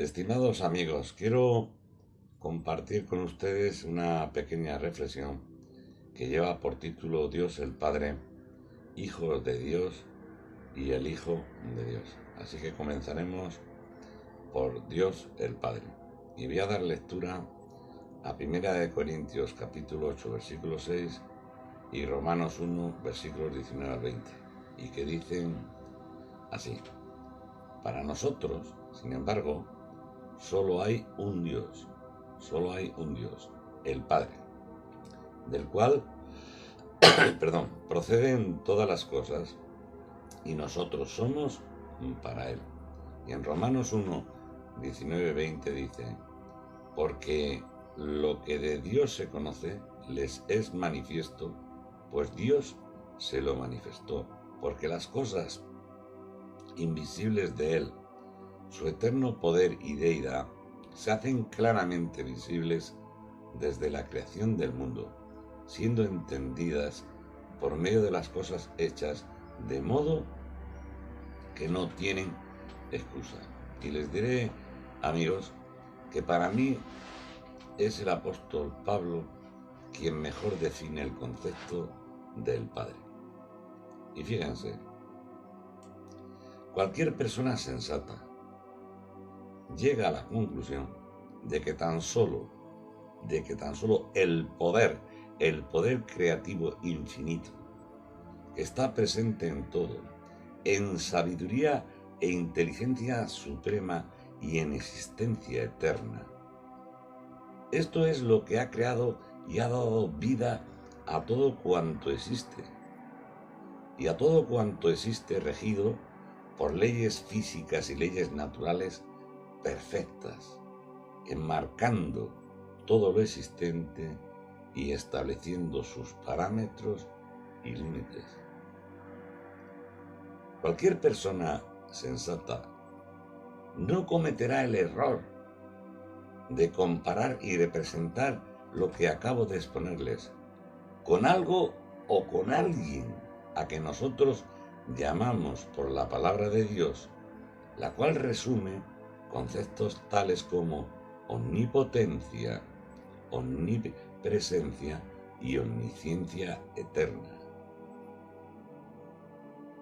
Estimados amigos, quiero compartir con ustedes una pequeña reflexión que lleva por título Dios el Padre, Hijo de Dios y el Hijo de Dios. Así que comenzaremos por Dios el Padre. Y voy a dar lectura a 1 Corintios capítulo 8, versículo 6 y Romanos 1, versículos 19 al 20, y que dicen así: para nosotros, sin embargo, solo hay un Dios, el Padre, del cual, proceden todas las cosas, y nosotros somos para Él. Y en Romanos 1, 19, 20 dice: porque lo que de Dios se conoce les es manifiesto, pues Dios se lo manifestó, porque las cosas invisibles de Él, su eterno poder y deidad, se hacen claramente visibles desde la creación del mundo, siendo entendidas por medio de las cosas hechas, de modo que no tienen excusa. Y les diré, amigos, que para mí es el apóstol Pablo quien mejor define el concepto del Padre. Y fíjense, cualquier persona sensata llega a la conclusión de que tan solo el poder creativo infinito, que está presente en todo, en sabiduría e inteligencia suprema y en existencia eterna, esto es lo que ha creado y ha dado vida a todo cuanto existe, y a todo cuanto existe regido por leyes físicas y leyes naturales perfectas, enmarcando todo lo existente y estableciendo sus parámetros y límites. Cualquier persona sensata no cometerá el error de comparar y representar lo que acabo de exponerles con algo o con alguien a que nosotros llamamos por la palabra de Dios, la cual resume conceptos tales como omnipotencia, omnipresencia y omnisciencia eterna.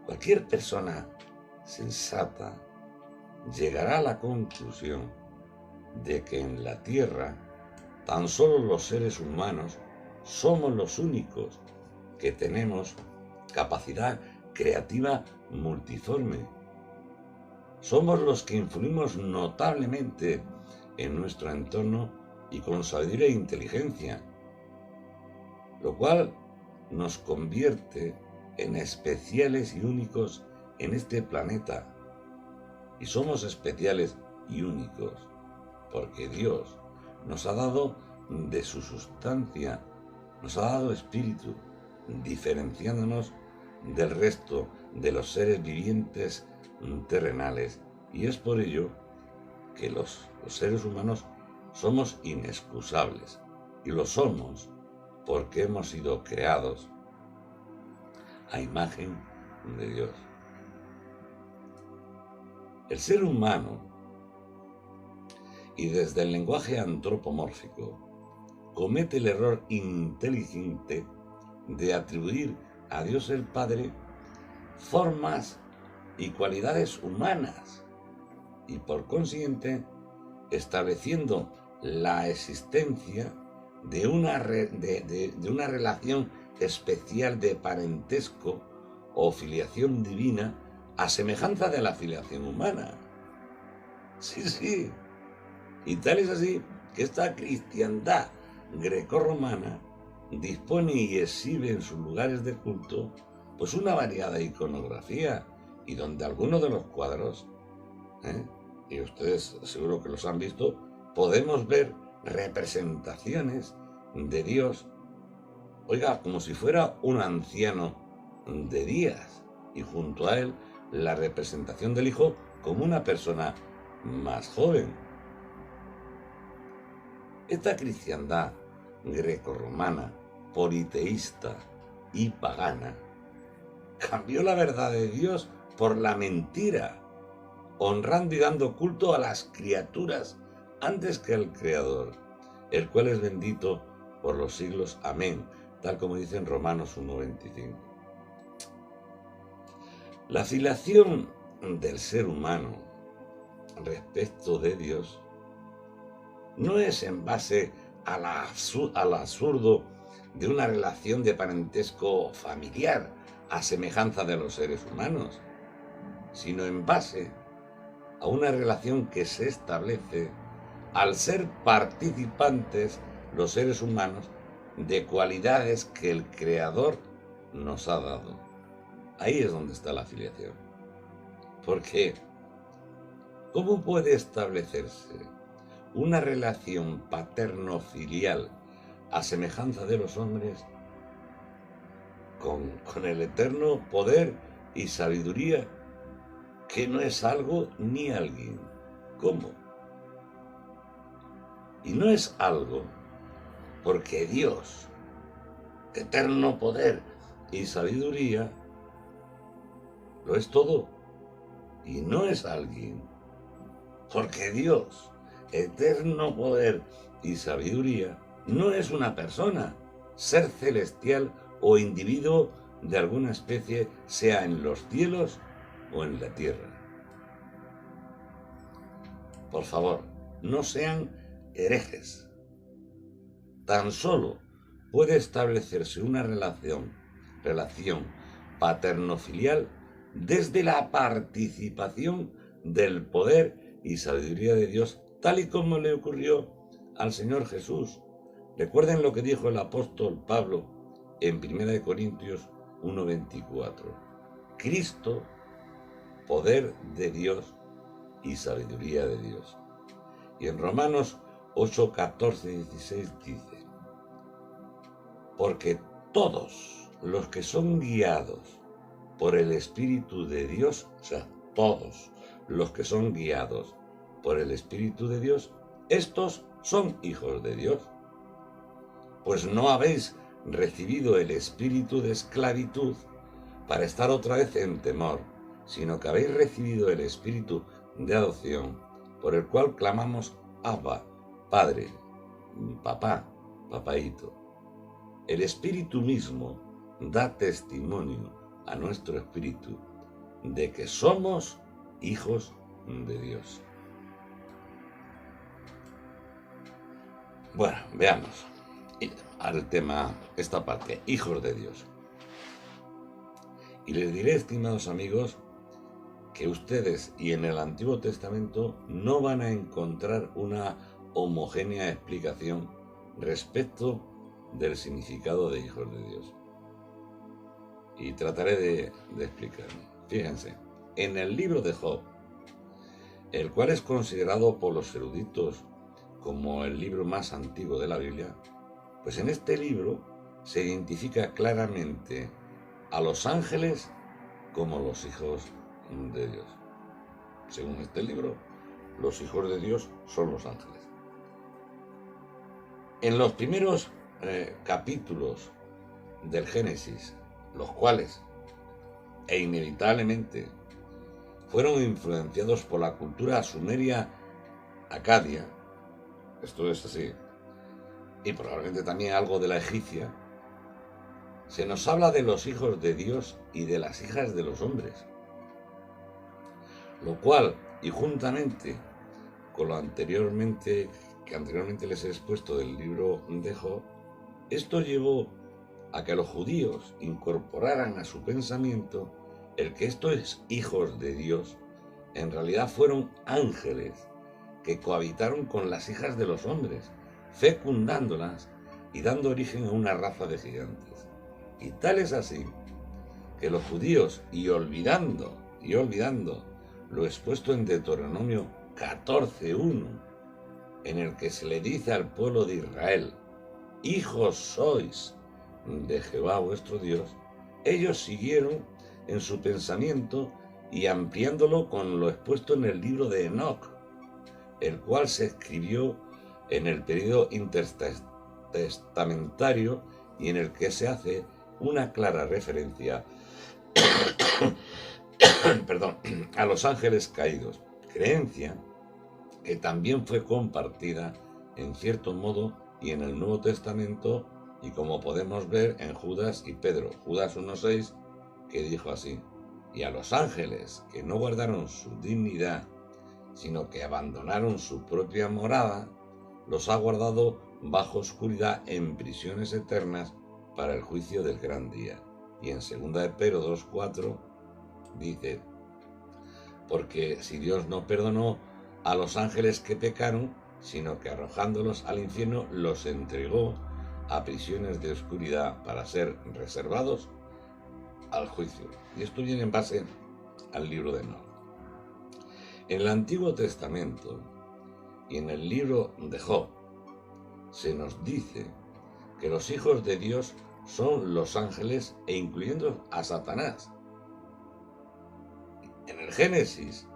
Cualquier persona sensata llegará a la conclusión de que en la Tierra tan solo los seres humanos somos los únicos que tenemos capacidad creativa multiforme. Somos los que influimos notablemente en nuestro entorno y con sabiduría e inteligencia, lo cual nos convierte en especiales y únicos en este planeta. Y somos especiales y únicos porque Dios nos ha dado de su sustancia, nos ha dado espíritu, diferenciándonos del resto de los seres vivientes terrenales, y es por ello que los seres humanos somos inexcusables, y lo somos porque hemos sido creados a imagen de Dios. El ser humano, y desde el lenguaje antropomórfico, comete el error inteligente de atribuir a Dios el Padre formas y cualidades humanas, y por consiguiente estableciendo la existencia de una relación especial de parentesco o filiación divina a semejanza de la filiación humana. Sí. Y tal es así que esta cristiandad grecorromana dispone y exhibe en sus lugares de culto pues una variada iconografía, y donde algunos de los cuadros, y ustedes seguro que los han visto, podemos ver representaciones de Dios, como si fuera un anciano de días, y junto a él la representación del Hijo como una persona más joven. Esta cristiandad grecorromana, politeísta y pagana, cambió la verdad de Dios por la mentira honrando y dando culto a las criaturas antes que al Creador, el cual es bendito por los siglos. Amén, tal como dice en Romanos 1:25. La filiación del ser humano respecto de Dios no es en base al absurdo de una relación de parentesco familiar a semejanza de los seres humanos, sino en base a una relación que se establece al ser participantes los seres humanos de cualidades que el Creador nos ha dado. Ahí es donde está la filiación. Porque, ¿cómo puede establecerse una relación paterno-filial a semejanza de los hombres con el eterno poder y sabiduría que no es algo ni alguien? ¿Cómo? Y no es algo porque Dios, eterno poder y sabiduría, lo es todo. Y no es alguien porque Dios, eterno poder y sabiduría, no es una persona, ser celestial o individuo de alguna especie, sea en los cielos o en la tierra. Por favor, no sean herejes. Tan solo puede establecerse una relación paterno-filial desde la participación del poder y sabiduría de Dios, tal y como le ocurrió al Señor Jesús. Recuerden lo que dijo el apóstol Pablo en 1 Corintios 1:24. Cristo, poder de Dios y sabiduría de Dios. Y en Romanos 8:14-16 dice: porque todos los que son guiados por el Espíritu de Dios, o sea, todos los que son guiados por el Espíritu de Dios, estos son hijos de Dios. Pues no habéis recibido el espíritu de esclavitud para estar otra vez en temor, sino que habéis recibido el espíritu de adopción, por el cual clamamos: Abba, Padre, papá, papaíto. El Espíritu mismo da testimonio a nuestro espíritu de que somos hijos de Dios. Bueno, veamos al tema, esta parte, hijos de Dios. Y les diré, estimados amigos, que ustedes y en el Antiguo Testamento no van a encontrar una homogénea explicación respecto del significado de hijos de Dios. Y trataré de explicarme. Fíjense, en el libro de Job, el cual es considerado por los eruditos como el libro más antiguo de la Biblia, pues en este libro se identifica claramente a los ángeles como los hijos de Dios. Según este libro, los hijos de Dios son los ángeles. En los primeros capítulos del Génesis, los cuales, e inevitablemente, fueron influenciados por la cultura sumeria acadia, esto es así, y probablemente también algo de la egipcia, se nos habla de los hijos de Dios y de las hijas de los hombres, lo cual, y juntamente con lo anteriormente les he expuesto del libro de Job, esto llevó a que los judíos incorporaran a su pensamiento el que estos hijos de Dios en realidad fueron ángeles que cohabitaron con las hijas de los hombres, fecundándolas y dando origen a una raza de gigantes. Y tal es así que los judíos, y olvidando lo expuesto en Deuteronomio 14:1, en el que se le dice al pueblo de Israel: hijos sois de Jehová vuestro Dios, ellos siguieron en su pensamiento y ampliándolo con lo expuesto en el libro de Enoc, el cual se escribió en el periodo intertestamentario y en el que se hace una clara referencia a los ángeles caídos. creencia que también fue compartida en cierto modo y en el Nuevo Testamento, y como podemos ver en Judas y Pedro. Judas 1:6, que dijo así: y a los ángeles que no guardaron su dignidad, sino que abandonaron su propia morada, los ha guardado bajo oscuridad en prisiones eternas para el juicio del gran día. Y en 2 de Pedro 2:4 dice: porque si Dios no perdonó a los ángeles que pecaron, sino que arrojándolos al infierno los entregó a prisiones de oscuridad para ser reservados al juicio. Y esto viene en base al libro de Enoc. En el Antiguo Testamento y en el libro de Job se nos dice que los hijos de Dios son los ángeles, e incluyendo a Satanás. En el Génesis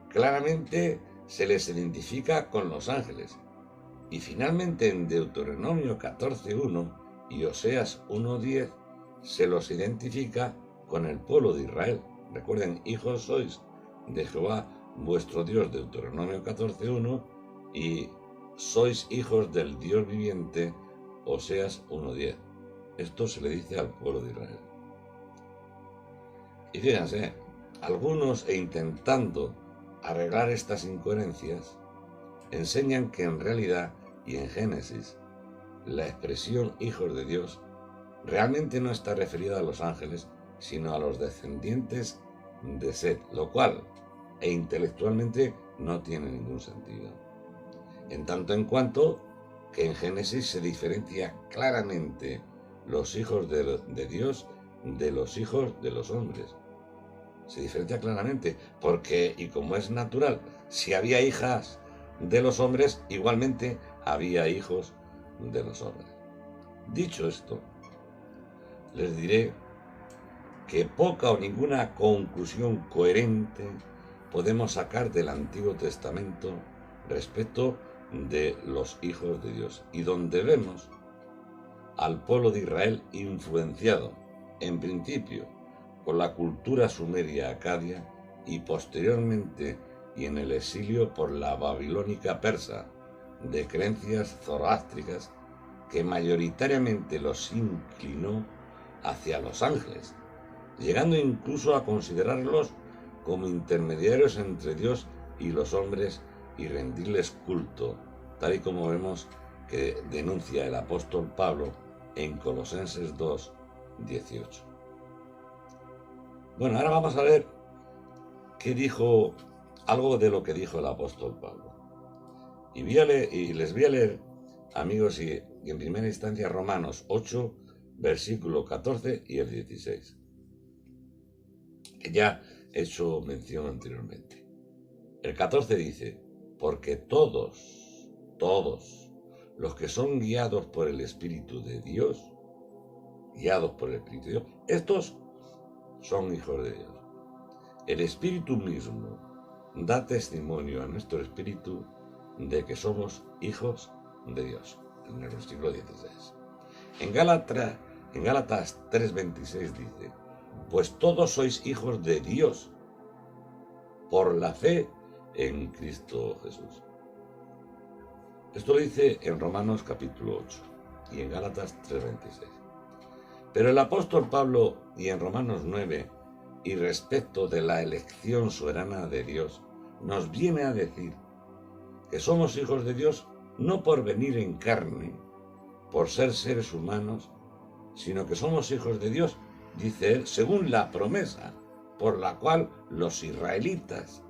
claramente se les identifica con los ángeles, y finalmente en Deuteronomio 14:1 y Oseas 1:10 se los identifica con el pueblo de Israel. Recuerden: hijos sois de Jehová vuestro Dios, Deuteronomio 14:1, y sois hijos del Dios viviente, Oseas 1:10. Esto se le dice al pueblo de Israel. Y fíjense, algunos, intentando arreglar estas incoherencias, enseñan que en realidad y en Génesis la expresión hijos de Dios realmente no está referida a los ángeles, sino a los descendientes de Set, lo cual intelectualmente no tiene ningún sentido. En tanto en cuanto que en Génesis se diferencia claramente los hijos de Dios de los hijos de los hombres. Se diferencia claramente, porque, y como es natural, si había hijas de los hombres, igualmente había hijos de los hombres. Dicho esto, les diré que poca o ninguna conclusión coherente podemos sacar del Antiguo Testamento respecto de los hijos de Dios, y donde vemos al pueblo de Israel influenciado, en principio, por la cultura sumeria acadia, y posteriormente y en el exilio por la babilónica persa, de creencias zoroástricas que mayoritariamente los inclinó hacia los ángeles, llegando incluso a considerarlos como intermediarios entre Dios y los hombres y rendirles culto, tal y como vemos que denuncia el apóstol Pablo en Colosenses 2:18. Bueno, ahora vamos a ver qué dijo, algo de lo que dijo el apóstol Pablo. Y les voy a leer, amigos, y en primera instancia Romanos 8, versículo 14 y el 16, que ya he hecho mención anteriormente. El 14 dice: porque todos los que son guiados por el Espíritu de Dios, estos son hijos de Dios. El Espíritu mismo da testimonio a nuestro espíritu de que somos hijos de Dios. En el versículo 16. En Gálatas 3:26 dice: pues todos sois hijos de Dios por la fe en Cristo Jesús. Esto lo dice en Romanos capítulo 8 y en Gálatas 3:26. Pero el apóstol Pablo, y en Romanos 9, y respecto de la elección soberana de Dios, nos viene a decir que somos hijos de Dios no por venir en carne, por ser seres humanos, sino que somos hijos de Dios, dice él, según la promesa por la cual los israelitas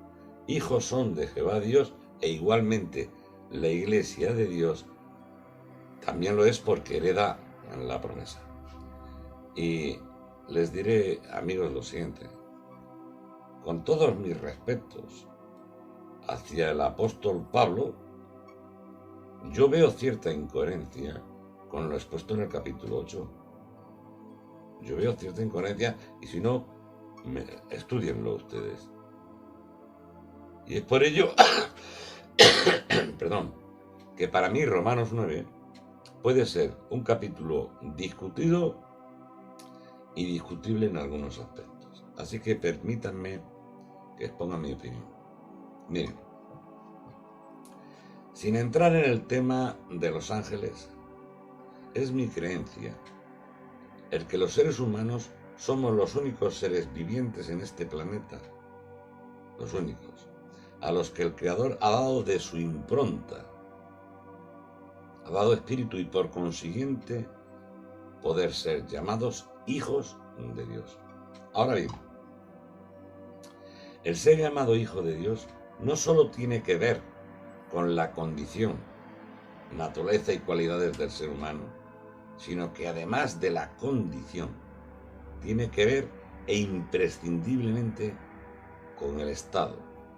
hijos son de Jehová Dios, e igualmente la iglesia de Dios también lo es porque hereda la promesa. Y les diré, amigos, lo siguiente: con todos mis respetos hacia el apóstol Pablo, yo veo cierta incoherencia con lo expuesto en el capítulo 8. Yo veo cierta incoherencia, y si no, estudienlo ustedes. Y es por ello perdón, que para mí Romanos 9 puede ser un capítulo discutido y discutible en algunos aspectos. Así que permítanme que exponga mi opinión. Miren, sin entrar en el tema de los ángeles, es mi creencia el que los seres humanos somos los únicos seres vivientes en este planeta, los únicos, a los que el Creador ha dado de su impronta, ha dado espíritu y por consiguiente poder ser llamados hijos de Dios. Ahora bien, el ser llamado hijo de Dios no solo tiene que ver con la condición, naturaleza y cualidades del ser humano, sino que además de la condición, tiene que ver e imprescindiblemente con el estado,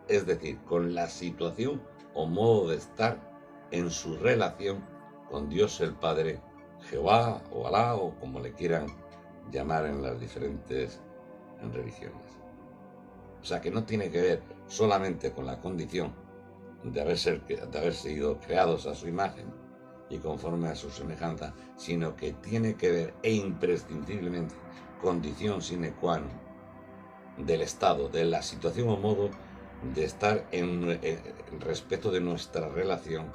es decir, con la situación o modo de estar en su relación con Dios el Padre, Jehová o Alá o como le quieran llamar en las diferentes religiones. O sea que no tiene que ver solamente con la condición de haber sido creados a su imagen y conforme a su semejanza, sino que tiene que ver e imprescindiblemente condición sine qua non del estado, de la situación o modo de estar en respecto de nuestra relación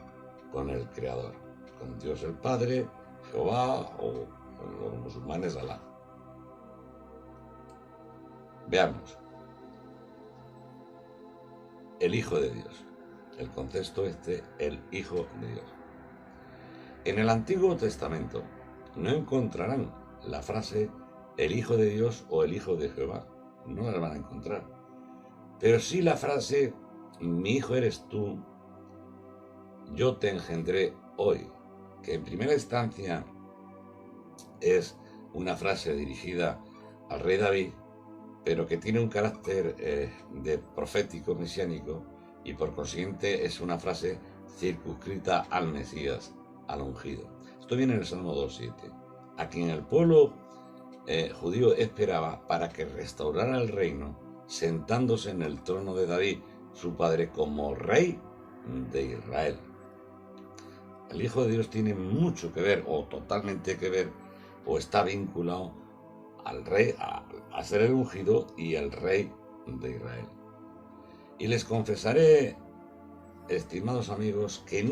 con el Creador, con Dios el Padre, Jehová o con los musulmanes Alá. Veamos. El Hijo de Dios. El concepto el Hijo de Dios. En el Antiguo Testamento no encontrarán la frase el Hijo de Dios o el Hijo de Jehová. No la van a encontrar. Pero sí la frase mi hijo eres tú, yo te engendré hoy, que en primera instancia es una frase dirigida al rey David, pero que tiene un carácter de profético mesiánico y por consiguiente es una frase circunscrita al Mesías, al ungido. Esto viene en el Salmo 2.7, a quien el pueblo judío esperaba para que restaurara el reino, sentándose en el trono de David, su padre, como rey de Israel. El Hijo de Dios tiene mucho que ver, o totalmente que ver, o está vinculado al rey, a ser el ungido y el rey de Israel. Y les confesaré, estimados amigos, que yo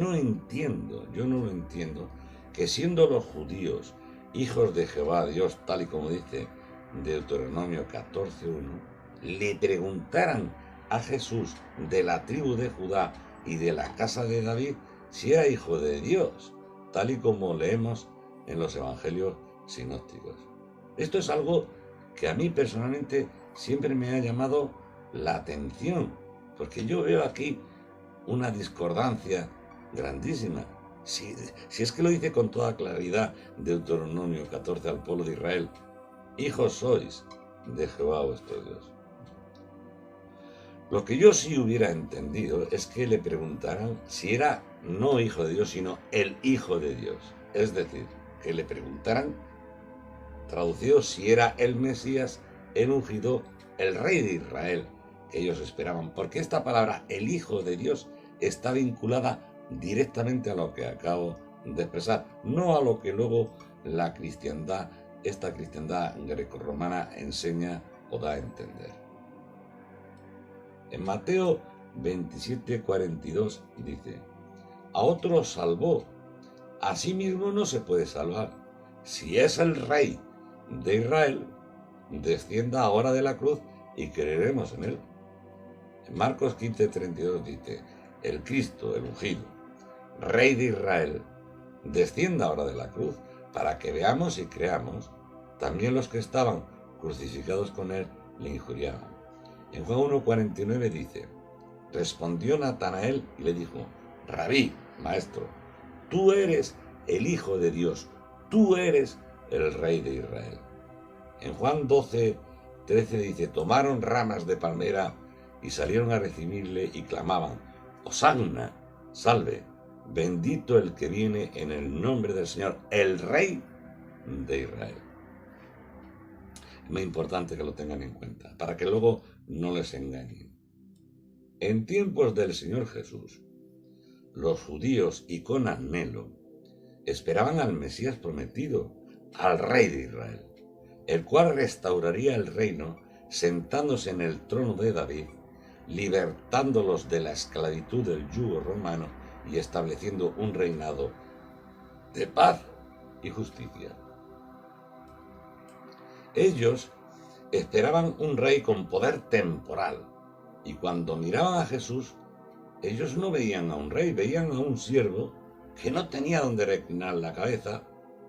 no lo entiendo, que siendo los judíos hijos de Jehová Dios, tal y como dice Deuteronomio 14.1, le preguntaran a Jesús de la tribu de Judá y de la casa de David si era hijo de Dios, tal y como leemos en los evangelios sinópticos. Esto es algo que a mí personalmente siempre me ha llamado la atención, porque yo veo aquí una discordancia grandísima. Si es que lo dice con toda claridad Deuteronomio 14 al pueblo de Israel, hijos sois de Jehová vuestro Dios. Lo que yo sí hubiera entendido es que le preguntaran si era no hijo de Dios, sino el Hijo de Dios. Es decir, que le preguntaran, traducido, si era el Mesías, el ungido, el rey de Israel, que ellos esperaban. Porque esta palabra, el Hijo de Dios, está vinculada directamente a lo que acabo de expresar, no a lo que luego la cristiandad, esta cristiandad grecorromana enseña o da a entender. En Mateo 27:42 dice, a otro salvó, a sí mismo no se puede salvar. Si es el rey de Israel, descienda ahora de la cruz y creeremos en él. En Marcos 15:32 dice, el Cristo, el ungido, rey de Israel, descienda ahora de la cruz para que veamos y creamos. También los que estaban crucificados con él le injuriaban. En Juan 1:49 dice, respondió Natanael y le dijo, Rabí, maestro, tú eres el Hijo de Dios, tú eres el Rey de Israel. En Juan 12:13 dice, tomaron ramas de palmera y salieron a recibirle y clamaban, Hosanna, salve, bendito el que viene en el nombre del Señor, el Rey de Israel. Es muy importante que lo tengan en cuenta, para que luego no les engañen. En tiempos del Señor Jesús, los judíos y con anhelo esperaban al Mesías prometido, al Rey de Israel, el cual restauraría el reino sentándose en el trono de David, libertándolos de la esclavitud del yugo romano y estableciendo un reinado de paz y justicia. Ellos esperaban un rey con poder temporal, y cuando miraban a Jesús, ellos no veían a un rey, veían a un siervo que no tenía donde reclinar la cabeza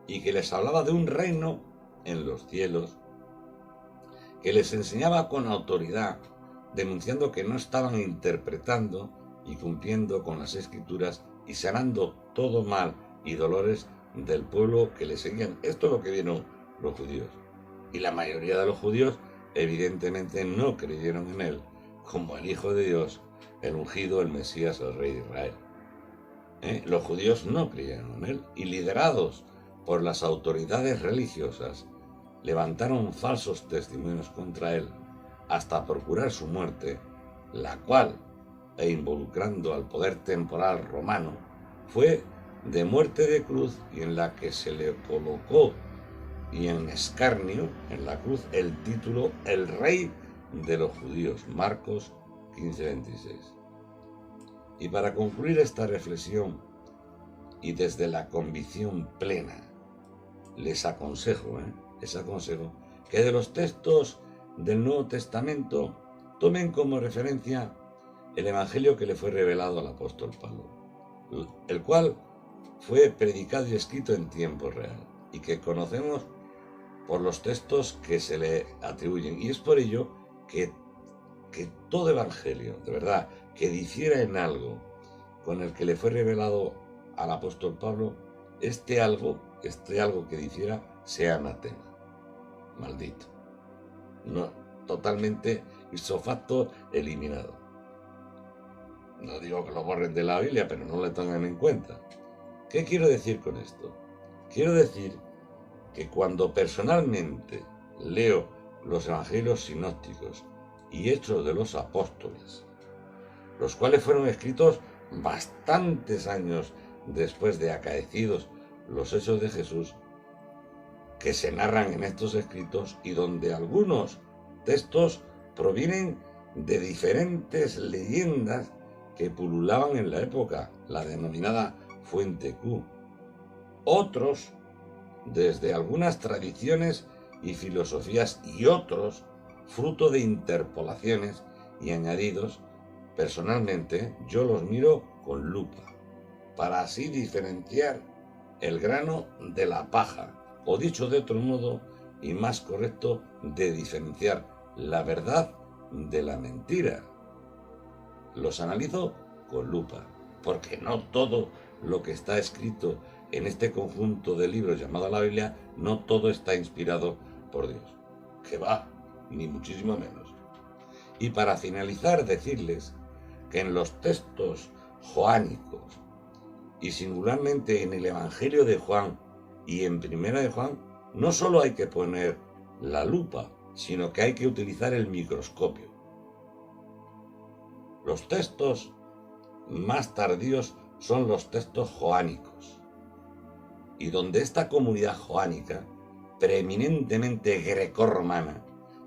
y que les hablaba de un reino en los cielos, que les enseñaba con autoridad, denunciando que no estaban interpretando y cumpliendo con las escrituras y sanando todo mal y dolores del pueblo que le seguían. Esto es lo que vieron los judíos. Y la mayoría de los judíos evidentemente no creyeron en él como el Hijo de Dios, el ungido, el Mesías, el Rey de Israel. Los judíos no creyeron en él y, liderados por las autoridades religiosas, levantaron falsos testimonios contra él hasta procurar su muerte, la cual, involucrando al poder temporal romano, fue de muerte de cruz, y en la que se le colocó y en escarnio en la cruz el título El Rey de los Judíos, Marcos 15:26. Y para concluir esta reflexión, y desde la convicción plena, les aconsejo que de los textos del Nuevo Testamento tomen como referencia el Evangelio que le fue revelado al apóstol Pablo, el cual fue predicado y escrito en tiempo real, y que conocemos por los textos que se le atribuyen. Y es por ello que todo evangelio, de verdad, que difiera en algo con el que le fue revelado al apóstol Pablo, este algo que difiera sea anatema, maldito, no, totalmente ipso facto eliminado. No digo que lo borren de la Biblia, pero no lo tengan en cuenta. ¿Qué quiero decir con esto? Quiero decir que cuando personalmente leo los evangelios sinópticos y Hechos de los Apóstoles, los cuales fueron escritos bastantes años después de acaecidos los hechos de Jesús, que se narran en estos escritos, y donde algunos textos provienen de diferentes leyendas que pululaban en la época, la denominada Fuente Q. Otros desde algunas tradiciones y filosofías, y otros fruto de interpolaciones y añadidos. Personalmente yo los miro con lupa, para así diferenciar el grano de la paja, o dicho de otro modo y más correcto, de diferenciar la verdad de la mentira. Los analizo con lupa, porque no todo lo que está escrito en este conjunto de libros llamado la Biblia, no todo está inspirado por Dios. Que va, ni muchísimo menos. Y para finalizar, decirles que en los textos joánicos, y singularmente en el Evangelio de Juan y en Primera de Juan, no solo hay que poner la lupa, sino que hay que utilizar el microscopio. Los textos más tardíos son los textos joánicos, y donde esta comunidad joánica, preeminentemente grecorromana,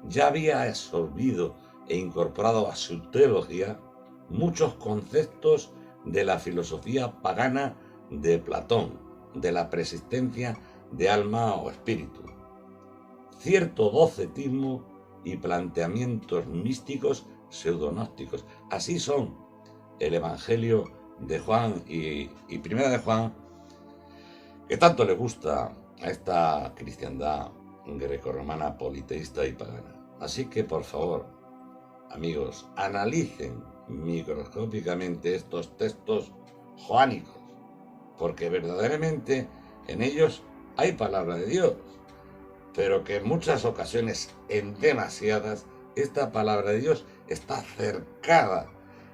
ya había absorbido e incorporado a su teología muchos conceptos de la filosofía pagana de Platón, de la preexistencia de alma o espíritu, cierto docetismo y planteamientos místicos pseudognósticos. Así son el Evangelio de Juan y Primera de Juan, que tanto le gusta a esta cristiandad grecorromana politeísta y pagana. Así que, por favor, amigos, analicen microscópicamente estos textos joánicos, porque verdaderamente en ellos hay palabra de Dios, pero que en muchas ocasiones, en demasiadas, esta palabra de Dios está cercada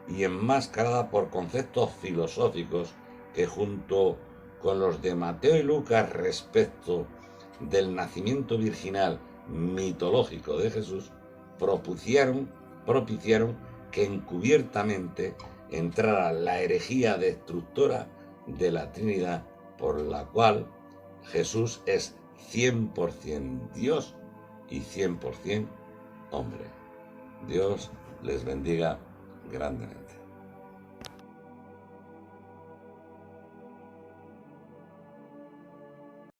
y enmascarada por conceptos filosóficos que, junto con los de Mateo y Lucas respecto del nacimiento virginal mitológico de Jesús, propiciaron que encubiertamente entrara la herejía destructora de la Trinidad, por la cual Jesús es 100% Dios y 100% hombre. Dios les bendiga grandemente.